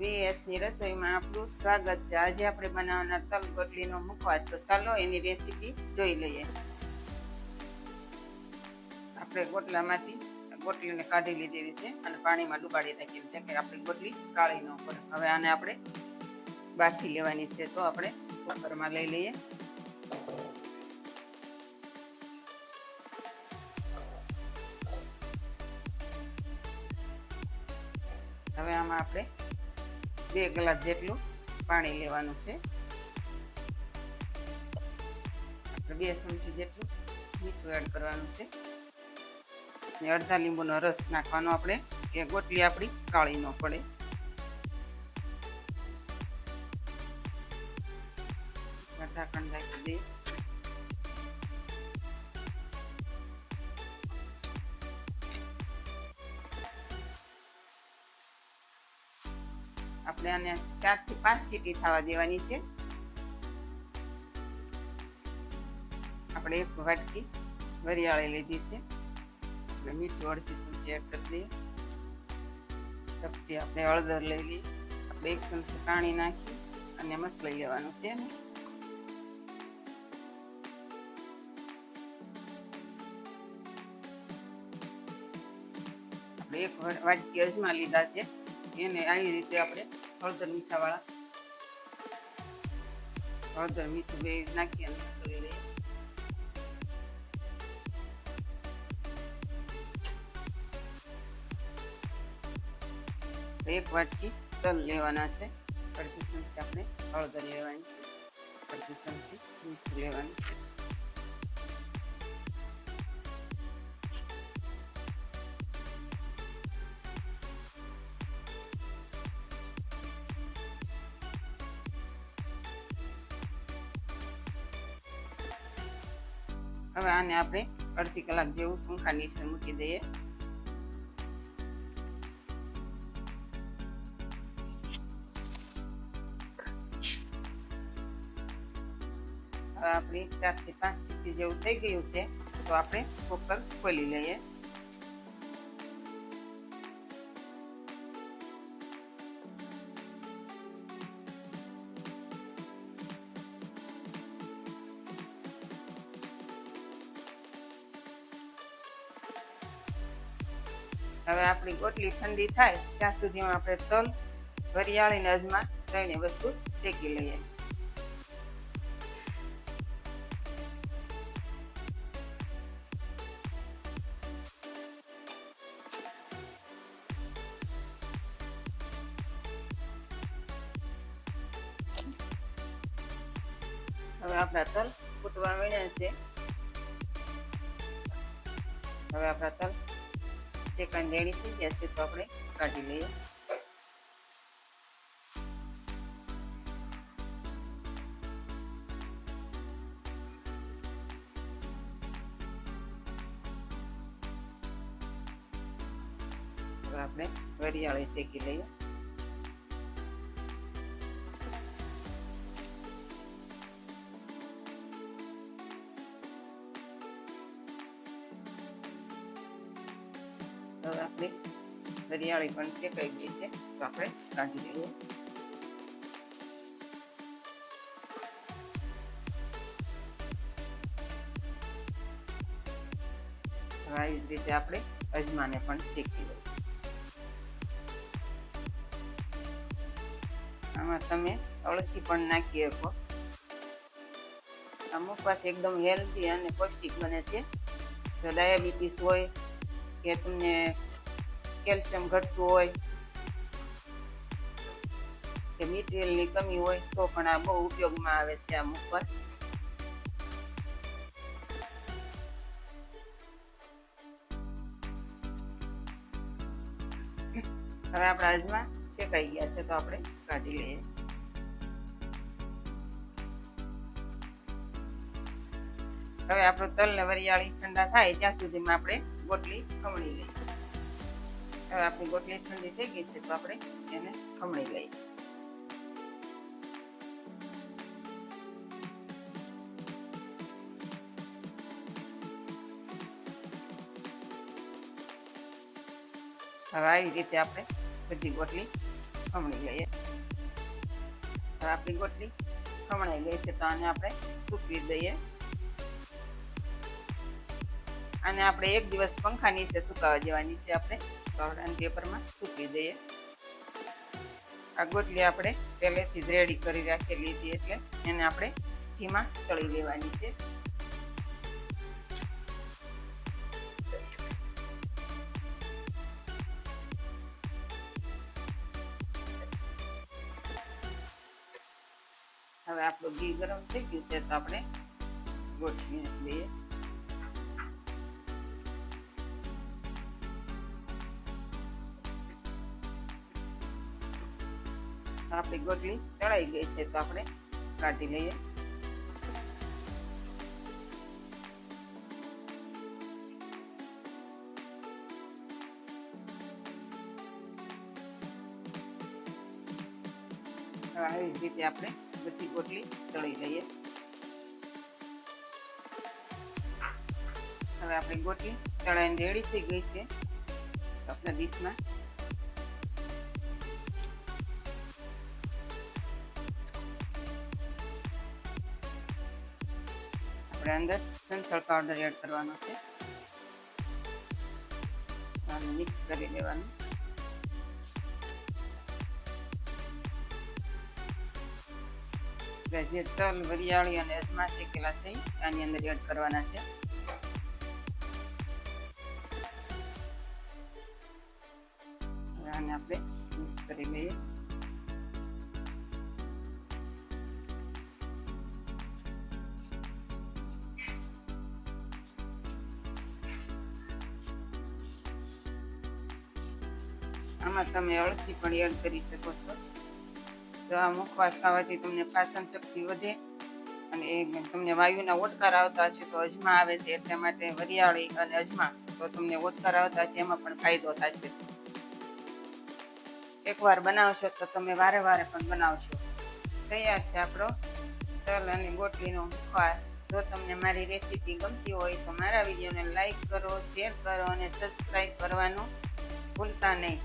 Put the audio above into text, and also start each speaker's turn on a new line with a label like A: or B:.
A: ની રસોઈમાં આપણું સ્વાગત છે। આજે આપણે બનાવવાના તલ ગોટલીનો મુખવાસ। તો ચાલો એની રેસીપી જોઈ લઈએ। આપણે ગોટલામાંથી ગોટલીને કાઢી લીધેલી છે અને પાણીમાં ડુબાડી રાખેલી છે કે આપણી ગોટલી કાળી ન પડે। હવે આને આપણે બાફી લેવાની છે। તો આપણે કુકરમાં લઈ લઈએ। હવે આમાં આપણે 2 ગ્લાસ જેટલું પાણી લેવાનું છે। 2 ચમચી જેટલું મીઠું એડ કરવાનું છે અને અડધા લીંબુનો રસ નાખવાનો આપણે કે ગોટલી આપણી કાળી ન પડે। ઢાંકણ રાખી દઈએ। આપણે આને 4 થી 5 સીટી થવા દેવાની છે। આપણે 1 વાટકી વરિયાળી લીધી છે એટલે મીઠું અડધી ચમચી એડ કરી દઈએ। ચપટી આપણે હળદર લઈ લઈએ। આપણે 1 ચમચી પાણી નાખી અને મસળી લેવાનું છે। આપણે 1 વાટકી અજમા લીધા છે એને આવી રીતે આપણે હળદર મીઠાવાળા હળદર મીઠું બે નાખી અને મસળી લઈએ। એક વાટકી તલ લેવાના છે। અડધી ચમચી આપણે હળદર લેવાની છે। અડધી ચમચી મીઠું લેવાનું છે। હવે આને આપણે અડધી કલાક જેવું પંખા નીચે મૂકી દઈએ। હવે આપણી 4 થી 5 સીટી જેવું થઈ ગયું છે તો આપણે કુકર ખોલી લઈએ। હવે આપણી ગોટલી ઠંડી થાય ત્યાં સુધીમાં આપણે તલ વરિયાળી અને અજમા ત્રણે વસ્તુ શેકી લઈએ। હવે આપણા તલ ફૂટવા માંડ્યા છે। હવે આપણા તલ શેકાઈને રેડી થઈ ગયા છે તો આપણે કાઢી લઈએ। હવે આપણે વરિયાળી શેકી લઈએ। હવે આપણી વરિયાળી પણ શેકાઈ ગઈ છે તો આપણે કાઢી લઈએ। આવી રીતે આપણે અજમાને પણ શેકી લઈએ। આમાં તમે અળસી પણ નાખી શકો। આ મુખવાસ એકદમ હેલ્ધી અને પૌષ્ટિક બને છે। જો ડાયાબિટીસ હોય કે તમને કેલ્શિયમ ઘટતું હોય કે મિનરલની કમી હોય તો પણ આ બહુ ઉપયોગમાં આવે છે આ મુખવાસ। હવે આપણા અજમા શેકાઈ ગયા છે તો આપણે કાઢી લઈએ। હવે આપણું તલ ને વરિયાળી ઠંડા થાય ત્યાં સુધીમાં આપણે ગોટલી ખમણી લઈએ। હવે આપણી ગોટલી ઠંડી થઈ ગઈ છે તો આપણે એને ખમણી લઈએ। હવે આવી રીતે આપણે બધી ગોટલી ખમણી લઈએ। હવે આપણી ગોટલી ખમણાઈ ગઈ છે તો આને આપણે સૂકવી દઈએ. આને આપણે 1 દિવસ પંખા નીચે સુકાવા દેવાની છે. આપણે કવડાના પેપરમાં સૂકવી દઈએ. આ ગોટલી આપણે પહેલેથી જ રેડી કરી રાખેલી હતી એટલે એને આપણે ઘીમાં તળી લેવાની છે. હવે આપણું ઘી ગરમ થઈ ગયું છે તો આપણે ગોટલી લઈએ. આપણી ગોટલી તળાઈ ગઈ છે તો આપણે કાઢી લઈએ. આવી રીતે આપણે બધી ગોટલી તળી લઈએ. હવે આપણી ગોટલી તળાઈને રેડી થઈ ગઈ છે. આપણા ડીશમાં આપણે અંદર સંચળ પાવડર એડ કરવાનો છે. મિક્સ કરી લેવાનું. જે તલ, વરિયાળી અને અજમા શેકેલા છે આની અંદર એડ કરવાના છે. આને આપણે મિક્સ કરી લઈએ. આમાં તમે અળસી પણ એડ કરી શકો છો. તો આ મુખવાસ ખાવાથી તમને પાચન શક્તિ વધે અને તમને વાયુના ઓડકાર આવતા છે તો અજમા આવે છે એટલા માટે વરિયાળી અને અજમા તો તમને ઓડકાર આવતા છે એમાં પણ ફાયદો થાય છે. એકવાર બનાવશો તો તમે વારે વારે પણ બનાવશો. તૈયાર છે આપણો તલ અને ગોટલીનો મુખવાસ. જો તમને મારી રેસીપી ગમતી હોય તો મારા વિડીયોને લાઈક કરો, શેર કરો અને સબસ્ક્રાઈબ કરવાનું ભૂલતા નહીં.